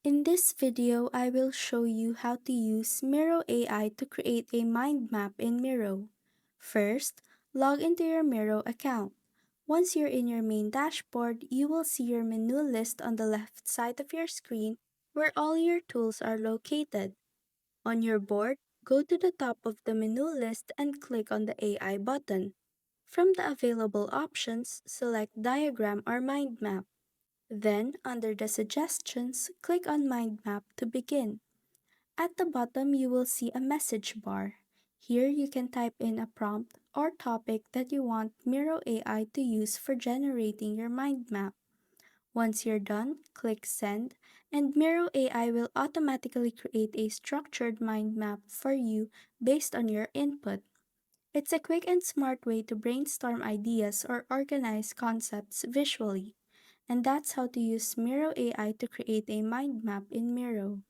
In this video, I will show you how to use Miro AI to create a mind map in Miro. First, log into your Miro account. Once you're in your main dashboard, you will see your menu list on the left side of your screen where all your tools are located. On your board, go to the top of the menu list and click on the AI button. From the available options, select Diagram or Mind Map. Then, under the suggestions, click on Mind Map to begin. At the bottom, you will see a message bar. Here, you can type in a prompt or topic that you want Miro AI to use for generating your mind map. Once you're done, click Send, and Miro AI will automatically create a structured mind map for you based on your input. It's a quick and smart way to brainstorm ideas or organize concepts visually. And that's how to use Miro AI to create a mind map in Miro.